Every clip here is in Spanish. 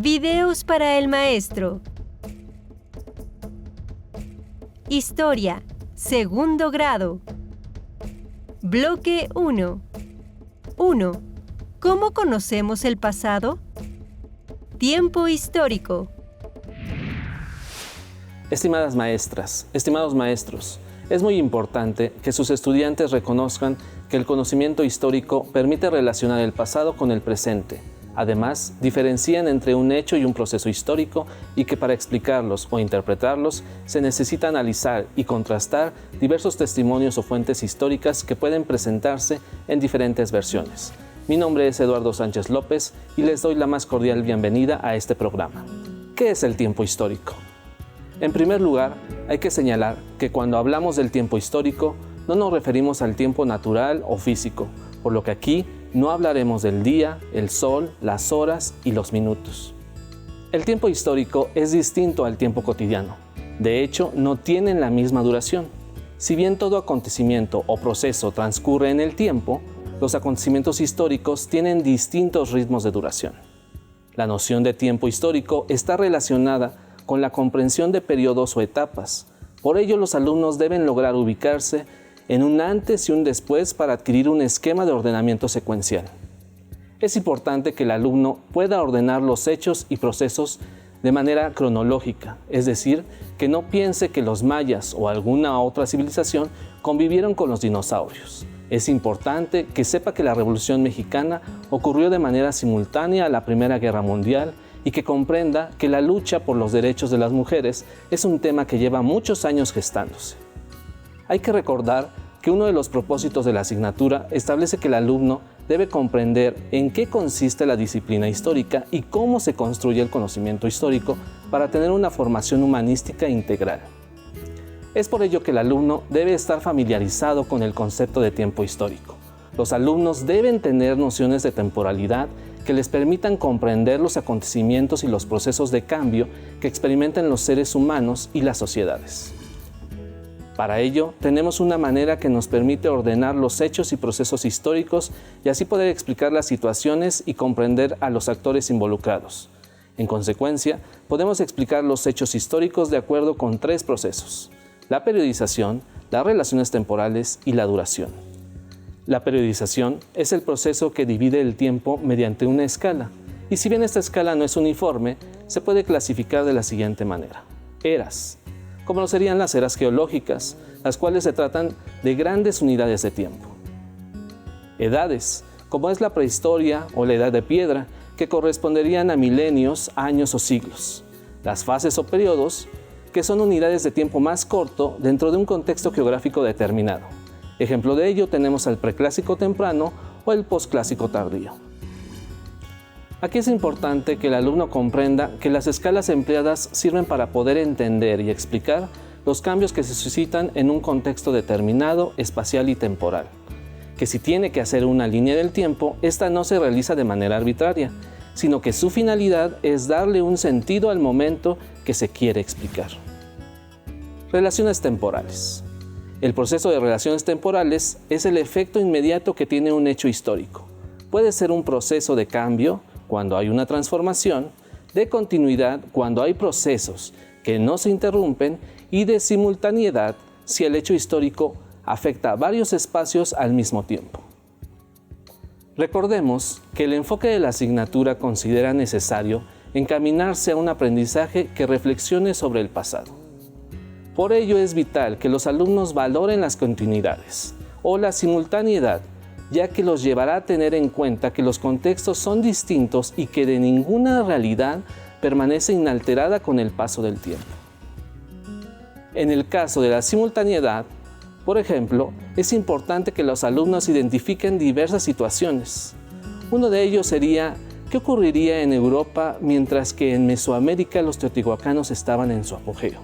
Videos para el maestro. Historia, segundo grado. Bloque 1. 1. ¿Cómo conocemos el pasado? Tiempo histórico. Estimadas maestras, estimados maestros, es muy importante que sus estudiantes reconozcan que el conocimiento histórico permite relacionar el pasado con el presente. Además, diferencian entre un hecho y un proceso histórico y que para explicarlos o interpretarlos se necesita analizar y contrastar diversos testimonios o fuentes históricas que pueden presentarse en diferentes versiones. Mi nombre es Eduardo Sánchez López y les doy la más cordial bienvenida a este programa. ¿Qué es el tiempo histórico? En primer lugar, hay que señalar que cuando hablamos del tiempo histórico, no nos referimos al tiempo natural o físico, por lo que aquí no hablaremos del día, el sol, las horas y los minutos. El tiempo histórico es distinto al tiempo cotidiano. De hecho, no tienen la misma duración. Si bien todo acontecimiento o proceso transcurre en el tiempo, los acontecimientos históricos tienen distintos ritmos de duración. La noción de tiempo histórico está relacionada con la comprensión de periodos o etapas. Por ello, los alumnos deben lograr ubicarse en un antes y un después para adquirir un esquema de ordenamiento secuencial. Es importante que el alumno pueda ordenar los hechos y procesos de manera cronológica, es decir, que no piense que los mayas o alguna otra civilización convivieron con los dinosaurios. Es importante que sepa que la Revolución Mexicana ocurrió de manera simultánea a la Primera Guerra Mundial y que comprenda que la lucha por los derechos de las mujeres es un tema que lleva muchos años gestándose. Hay que recordar que uno de los propósitos de la asignatura establece que el alumno debe comprender en qué consiste la disciplina histórica y cómo se construye el conocimiento histórico para tener una formación humanística integral. Es por ello que el alumno debe estar familiarizado con el concepto de tiempo histórico. Los alumnos deben tener nociones de temporalidad que les permitan comprender los acontecimientos y los procesos de cambio que experimentan los seres humanos y las sociedades. Para ello, tenemos una manera que nos permite ordenar los hechos y procesos históricos y así poder explicar las situaciones y comprender a los actores involucrados. En consecuencia, podemos explicar los hechos históricos de acuerdo con 3 procesos: la periodización, las relaciones temporales y la duración. La periodización es el proceso que divide el tiempo mediante una escala, y si bien esta escala no es uniforme, se puede clasificar de la siguiente manera: eras, como lo serían las eras geológicas, las cuales se tratan de grandes unidades de tiempo. Edades, como es la prehistoria o la edad de piedra, que corresponderían a milenios, años o siglos. Las fases o periodos, que son unidades de tiempo más corto dentro de un contexto geográfico determinado. Ejemplo de ello tenemos al preclásico temprano o el posclásico tardío. Aquí es importante que el alumno comprenda que las escalas empleadas sirven para poder entender y explicar los cambios que se suscitan en un contexto determinado, espacial y temporal. Que si tiene que hacer una línea del tiempo, esta no se realiza de manera arbitraria, sino que su finalidad es darle un sentido al momento que se quiere explicar. Relaciones temporales. El proceso de relaciones temporales es el efecto inmediato que tiene un hecho histórico. Puede ser un proceso de cambio, cuando hay una transformación, de continuidad cuando hay procesos que no se interrumpen y de simultaneidad si el hecho histórico afecta a varios espacios al mismo tiempo. Recordemos que el enfoque de la asignatura considera necesario encaminarse a un aprendizaje que reflexione sobre el pasado. Por ello es vital que los alumnos valoren las continuidades o la simultaneidad, ya que los llevará a tener en cuenta que los contextos son distintos y que de ninguna realidad permanece inalterada con el paso del tiempo. En el caso de la simultaneidad, por ejemplo, es importante que los alumnos identifiquen diversas situaciones. Uno de ellos sería: ¿qué ocurriría en Europa mientras que en Mesoamérica los teotihuacanos estaban en su apogeo?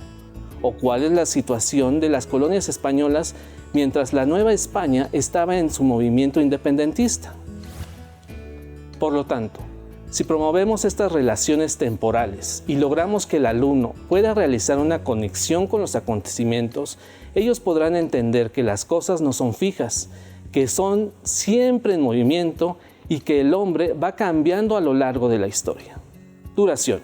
¿O cuál es la situación de las colonias españolas mientras la Nueva España estaba en su movimiento independentista? Por lo tanto, si promovemos estas relaciones temporales y logramos que el alumno pueda realizar una conexión con los acontecimientos, ellos podrán entender que las cosas no son fijas, que son siempre en movimiento y que el hombre va cambiando a lo largo de la historia. Duración.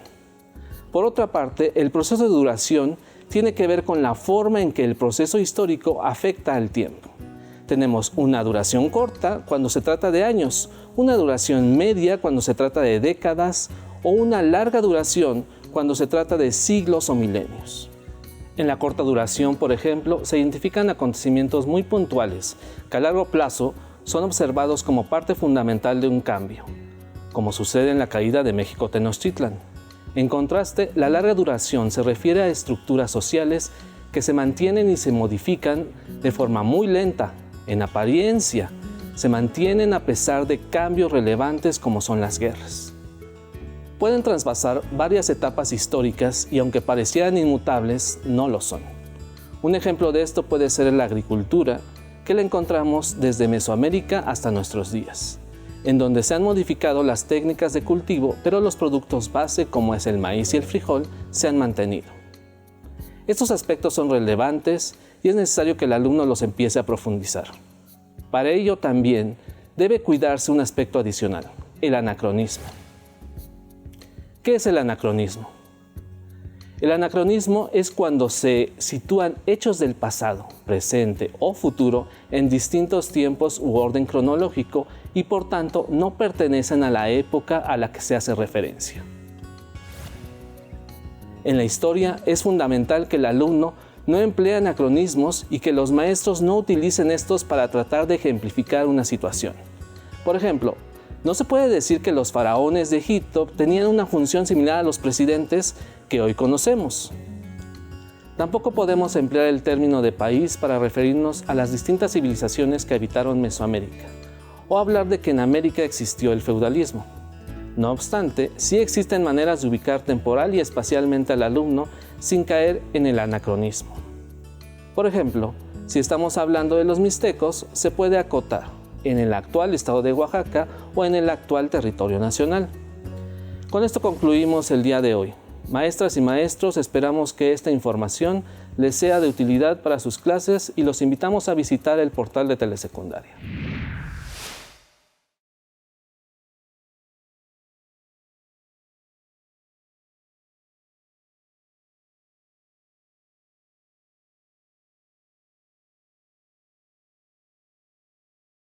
Por otra parte, el proceso de duración tiene que ver con la forma en que el proceso histórico afecta al tiempo. Tenemos una duración corta cuando se trata de años, una duración media cuando se trata de décadas o una larga duración cuando se trata de siglos o milenios. En la corta duración, por ejemplo, se identifican acontecimientos muy puntuales que a largo plazo son observados como parte fundamental de un cambio, como sucede en la caída de México Tenochtitlan. En contraste, la larga duración se refiere a estructuras sociales que se mantienen y se modifican de forma muy lenta, en apariencia, se mantienen a pesar de cambios relevantes como son las guerras. Pueden traspasar varias etapas históricas y aunque parecieran inmutables, no lo son. Un ejemplo de esto puede ser la agricultura, que la encontramos desde Mesoamérica hasta nuestros días, en donde se han modificado las técnicas de cultivo, pero los productos base, como es el maíz y el frijol, se han mantenido. Estos aspectos son relevantes y es necesario que el alumno los empiece a profundizar. Para ello también debe cuidarse un aspecto adicional, el anacronismo. ¿Qué es el anacronismo? El anacronismo es cuando se sitúan hechos del pasado, presente o futuro en distintos tiempos u orden cronológico y por tanto no pertenecen a la época a la que se hace referencia. En la historia es fundamental que el alumno no emplee anacronismos y que los maestros no utilicen estos para tratar de ejemplificar una situación. Por ejemplo, no se puede decir que los faraones de Egipto tenían una función similar a los presidentes que hoy conocemos. Tampoco podemos emplear el término de país para referirnos a las distintas civilizaciones que habitaron Mesoamérica, o hablar de que en América existió el feudalismo. No obstante, sí existen maneras de ubicar temporal y espacialmente al alumno sin caer en el anacronismo. Por ejemplo, si estamos hablando de los mixtecos, se puede acotar en el actual estado de Oaxaca o en el actual territorio nacional. Con esto concluimos el día de hoy. Maestras y maestros, esperamos que esta información les sea de utilidad para sus clases y los invitamos a visitar el portal de Telesecundaria.